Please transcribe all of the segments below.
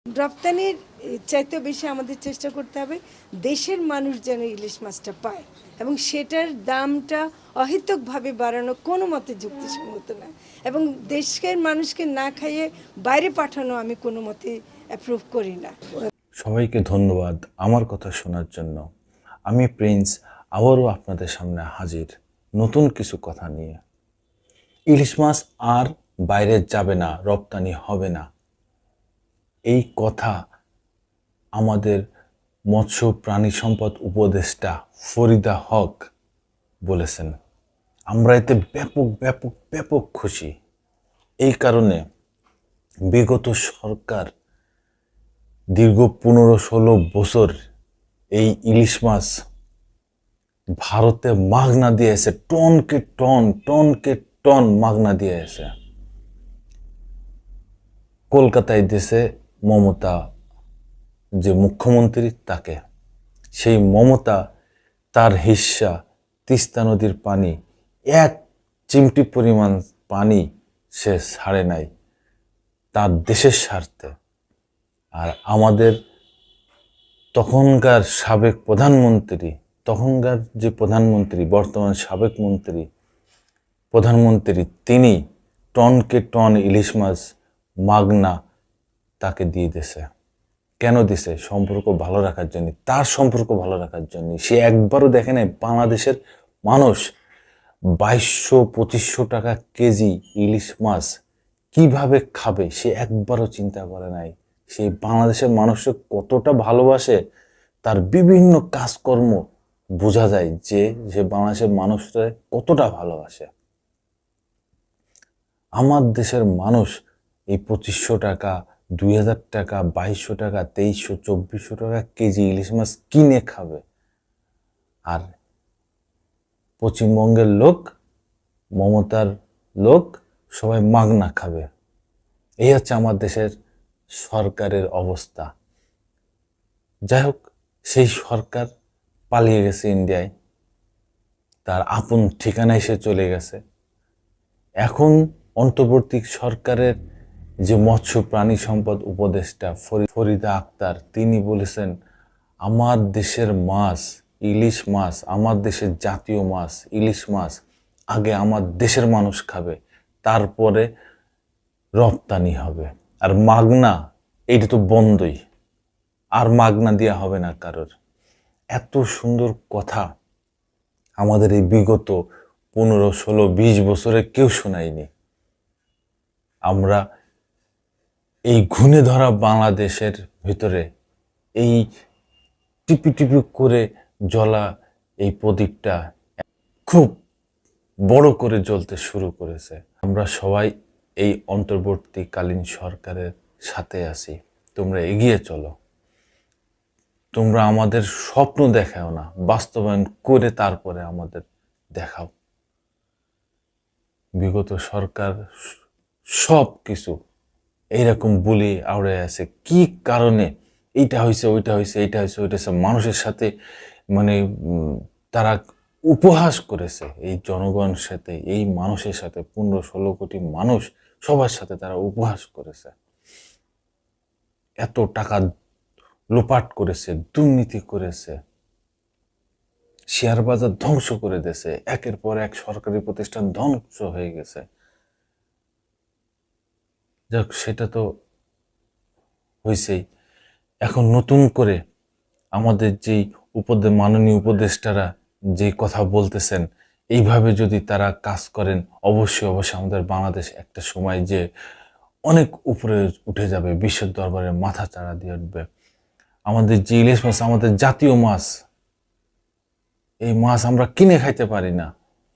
রপ্তানির চাইতে বেশি আমাদের চেষ্টা করতে হবে দেশের মানুষ যেন ইলিশ মাছটা পায় এবং সেটার দামটা অহেতুকভাবে বাড়ানো কোনো মতে যুক্তিসঙ্গত না এবং দেশের মানুষকে না খাইয়ে বাইরে পাঠানো আমি কোনো মতে অ্যাপ্রুভ করি না। সবাইকে ধন্যবাদ আমার কথা শোনার জন্য। আমি প্রিন্স আবারও আপনাদের সামনে হাজির নতুন কিছু কথা নিয়ে। ইলিশ মাছ আর বাইরে যাবে না, রপ্তানি হবে না, এই কথা আমাদের মৎস্য প্রাণী সম্পদ উপদেষ্টা ফরিদা হক বলেছেন। আমরা এতে ব্যাপক ব্যাপক ব্যাপক খুশি। এই কারণে বিগত সরকার দীর্ঘ 15-16 বছর এই ইলিশ মাছ ভারতে মাগনা দিয়েছে, টনকে টন মাগনা দিয়েছে। কলকাতায় দিয়েছে মমতা, যে মুখ্যমন্ত্রী, তাকে। সেই মমতা তার হিস্সা তিস্তা নদীর পানি এক চিমটি পরিমাণ পানি সে ছাড়ে নাই তার দেশের স্বার্থে। আর আমাদের তখনকার সাবেক প্রধানমন্ত্রী, তখনকার যে প্রধানমন্ত্রী, বর্তমান সাবেক প্রধানমন্ত্রী, তিনি টনকে টন ইলিশ মাছ মাগনা তাকে দিয়ে দিয়েছে। কেন দিছে? সম্পর্ক ভালো রাখার জন্য, তার সম্পর্ক ভালো রাখার জন্য। সে একবারও দেখে নাই বাংলাদেশের মানুষ 2200-2500 টাকা কেজি ইলিশ মাছ কিভাবে খাবে, সে একবারও চিন্তা করে নাই। সে বাংলাদেশের মানুষকে কতটা ভালোবাসে, তার বিভিন্ন কাজকর্ম বোঝা যায় যে সে বাংলাদেশের মানুষরা কতটা ভালোবাসে। আমার দেশের মানুষ এই 2500 টাকা, 2000 টাকা, 2200 টাকা, 2300-2400 টাকা কেজি ইলিশ মাছ কিনে খাবে। আর পশ্চিমবঙ্গের লোক, মমতার লোক সবাই মাগনা খাবে। এই হচ্ছে আমার দেশের সরকারের অবস্থা। যাই হোক, সেই সরকার পালিয়ে গেছে ইন্ডিয়ায়, তার আপন ঠিকানায় সে চলে গেছে। এখন অন্তর্বর্তী সরকারের যে মৎস্য প্রাণী সম্পদ উপদেষ্টা ফরিদা আক্তার, তিনি বলেছেন আমার দেশের মাছ, ইলিশ মাছ, আমার দেশের জাতীয় মাছ ইলিশ মাছ আগে আমার দেশের মানুষ খাবে, তারপরে রপ্তানি হবে। আর মাগনা, এইটা তো বন্ধই, আর মাগনা দেওয়া হবে না কারোর। এত সুন্দর কথা আমাদের এই বিগত 15-16-20 বছরে কেউ শোনায়নি। আমরা এই ঘুণে ধরা বাংলাদেশের ভিতরে এই টিপি টিপি করে জ্বলা এই প্রদীপটা খুব বড় করে জ্বলতে শুরু করেছে। আমরা সবাই এই অন্তর্বর্তীকালীন সরকারের সাথে আছি। তোমরা এগিয়ে চলো, তোমরা আমাদের স্বপ্ন দেখাও না, বাস্তবায়ন করে তারপরে আমাদের দেখাও। বিগত সরকার সব কিছু এইরকম বলে আওড়ে আছে, কি কারণে এইটা হয়েছে, ওইটা হয়েছে, এইটা হয়েছে, ওইটা হয়েছে, মানুষের সাথে মানে তারা উপহাস করেছে এই জনগণের সাথে, এই মানুষের সাথে, 15-16 কোটি মানুষ, সবার সাথে তারা উপহাস করেছে। এত টাকা লোপাট করেছে, দুর্নীতি করেছে, শেয়ার বাজার ধ্বংস করে দিয়েছে, একের পর এক সরকারি প্রতিষ্ঠান ধ্বংস হয়ে গেছে। যাক, সেটা তো হয়েছেই। এখন নতুন করে আমাদের যেই মাননীয় উপদেষ্টারা যে কথা বলতেছেন, এইভাবে যদি তারা কাজ করেন, অবশ্যই আমাদের বাংলাদেশ একটা সময় যে অনেক উপরে উঠে যাবে, বিশ্বের দরবারে মাথা চাড়া দিয়ে উঠবে। আমাদের যে ইলিশ মাছ, আমাদের জাতীয় মাছ, এই মাছ আমরা কিনে খাইতে পারি না,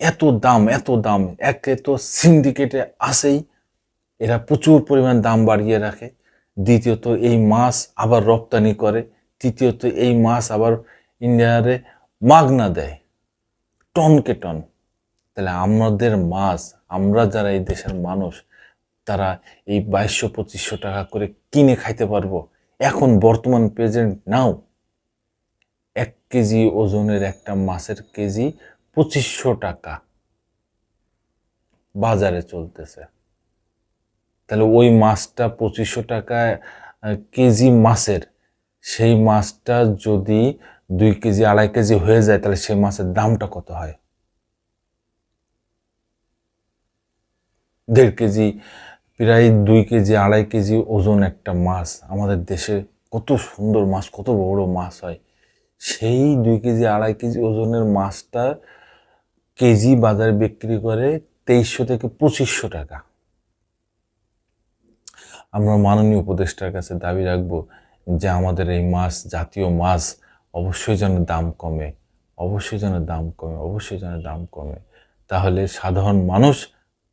এত দাম, এত দাম। একে তো সিন্ডিকেটে আসেই, এরা প্রচুর পরিমাণ দাম বাড়িয়ে রাখে। দ্বিতীয়ত এই মাছ আবার রপ্তানি করে। তৃতীয়ত এই মাছ আবার ইন্ডিয়ারে মাগনা দেয়, টনকে টন। তাহলে আমাদের মাছ, আমরা যারা এই দেশের মানুষ, তারা এই 2200-2500 টাকা করে কিনে খাইতে পারবো? এখন বর্তমান প্রেজেন্ট নাও 1 কেজি ওজনের একটা মাছের কেজি 2500 টাকা বাজারে চলতেছে। তাহলে ওই মাছটা 2500 টাকায় কেজি মাছের, সেই মাছটা যদি 2 কেজি 2.5 কেজি হয়ে যায়, তাহলে সেই মাছের দামটা কত হয়? 1.5 কেজি, প্রায় 2 কেজি 2.5 কেজি ওজন একটা মাছ। আমাদের দেশে কত সুন্দর মাছ, কত বড় মাছ হয়। সেই 2 কেজি 2.5 কেজি ওজনের মাছটা কেজি বাজারে বিক্রি করে 2300 থেকে 2500 টাকা। আমরা মাননীয় উপদেষ্টার কাছে দাবি রাখবো যে আমাদের এই মাছ, জাতীয় মাছ অবশ্যই যেন দাম কমে, অবশ্যই যেন দাম কমে, অবশ্যই যেন দাম কমে। তাহলে সাধারণ মানুষ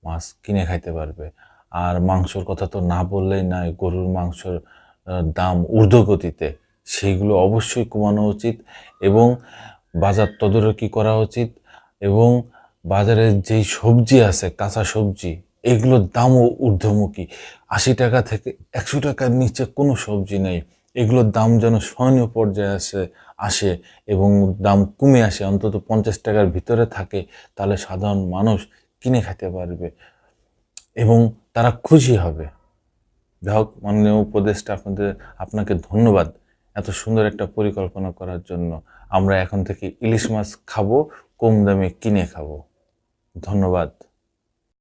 মাছ কিনে খাইতে পারবে। আর মাংসর কথা তো না বললেই নয়, গরুর মাংসর দাম ঊর্ধ্বগতিতে, সেইগুলো অবশ্যই কমানো উচিত এবং বাজার তদারকি করা উচিত। এবং বাজারে যেই সবজি আছে, কাঁচা সবজি, এগুলোর দামও ঊর্ধ্বমুখী। 80 টাকা থেকে 100 টাকার নিচে কোনো সবজি নেই। এগুলোর দাম যেন সহনীয় পর্যায়ে আসে এবং দাম কমে আসে, অন্তত 50 টাকার ভিতরে থাকে। তাহলে সাধারণ মানুষ কিনে খেতে পারবে এবং তারা খুশি হবে। যাই হোক, মাননীয় উপদেষ্টা, আপনাকে ধন্যবাদ এত সুন্দর একটা পরিকল্পনা করার জন্য। আমরা এখন থেকে ইলিশ মাছ খাবো, কম দামে কিনে খাবো। ধন্যবাদ।